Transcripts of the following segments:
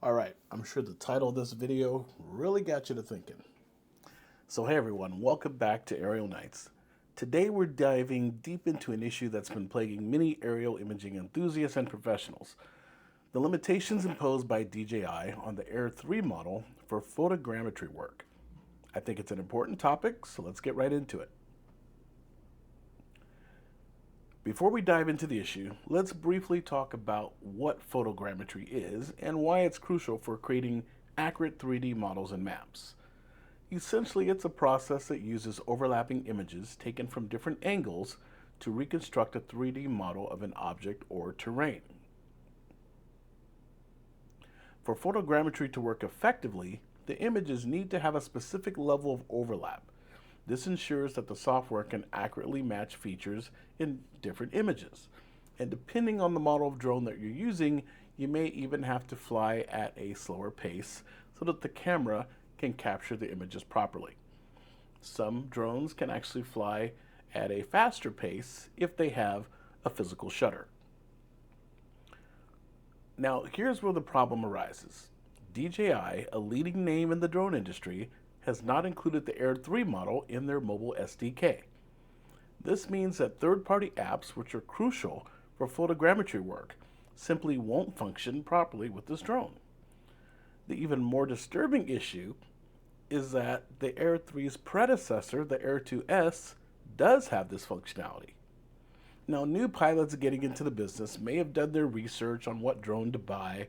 All right, I'm sure the title of this video really got you to thinking. So hey everyone, welcome back to Aerial Nights. Today we're diving deep into an issue that's been plaguing many aerial imaging enthusiasts and professionals: the limitations imposed by DJI on the Air 3 model for photogrammetry work. I think it's an important topic, so let's get right into it. Before we dive into the issue, let's briefly talk about what photogrammetry is and why it's crucial for creating accurate 3D models and maps. Essentially, it's a process that uses overlapping images taken from different angles to reconstruct a 3D model of an object or terrain. For photogrammetry to work effectively, the images need to have a specific level of overlap. This ensures that the software can accurately match features in different images. And depending on the model of drone that you're using, you may even have to fly at a slower pace so that the camera can capture the images properly. Some drones can actually fly at a faster pace if they have a physical shutter. Now, here's where the problem arises. DJI, a leading name in the drone industry, has not included the Air 3 model in their mobile SDK. This means that third-party apps, which are crucial for photogrammetry work, simply won't function properly with this drone. The even more disturbing issue is that the Air 3's predecessor, the Air 2S, does have this functionality. Now, new pilots getting into the business may have done their research on what drone to buy,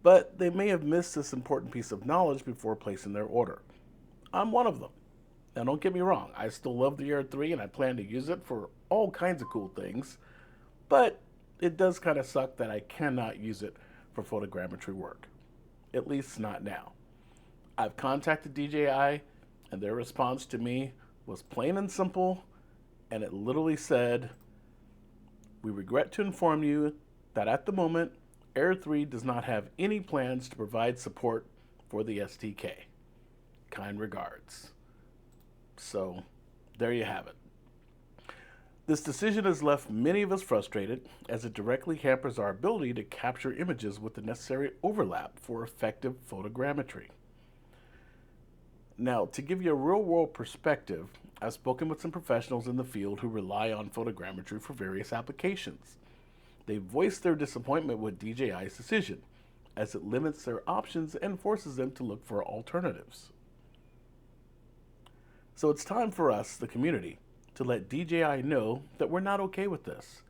but they may have missed this important piece of knowledge before placing their order. I'm one of them. Now, don't get me wrong, I still love the Air 3 and I plan to use it for all kinds of cool things, but it does kind of suck that I cannot use it for photogrammetry work. At least not now. I've contacted DJI and their response to me was plain and simple, and it literally said, "We regret to inform you that at the moment, Air 3 does not have any plans to provide support for the SDK. Kind regards." So, there you have it. This decision has left many of us frustrated, as it directly hampers our ability to capture images with the necessary overlap for effective photogrammetry. Now, to give you a real-world perspective, I've spoken with some professionals in the field who rely on photogrammetry for various applications. They voiced their disappointment with DJI's decision, as it limits their options and forces them to look for alternatives. So it's time for us, the community, to let DJI know that we're not okay with this.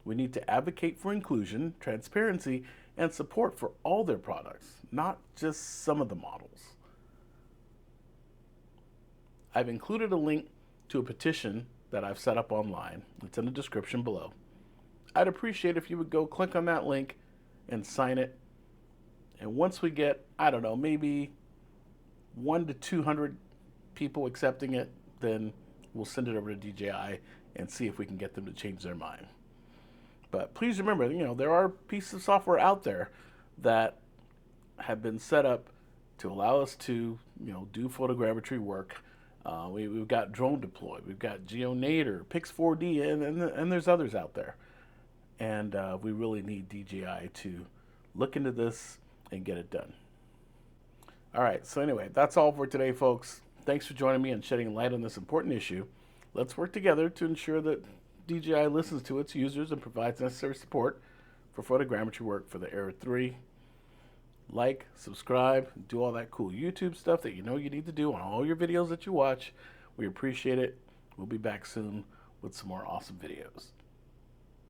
We need to advocate for inclusion, transparency, and support for all their products, not just some of the models. I've included a link to a petition that I've set up online. It's in the description below. I'd appreciate if you would go click on that link and sign it. And once we get, I don't know, maybe 1 to 200 people accepting it, then we'll send it over to DJI and see if we can get them to change their mind. But please remember, there are pieces of software out there that have been set up to allow us to, do photogrammetry work. We've got Drone Deploy, we've got GeoNator, Pix4D, and there's others out there. And we really need DJI to look into this and get it done. All right, so anyway, that's all for today, folks. Thanks for joining me and shedding light on this important issue. Let's work together to ensure that DJI listens to its users and provides necessary support for photogrammetry work for the Air 3. Like, subscribe, do all that cool YouTube stuff that you need to do on all your videos that you watch. We appreciate it. We'll be back soon with some more awesome videos.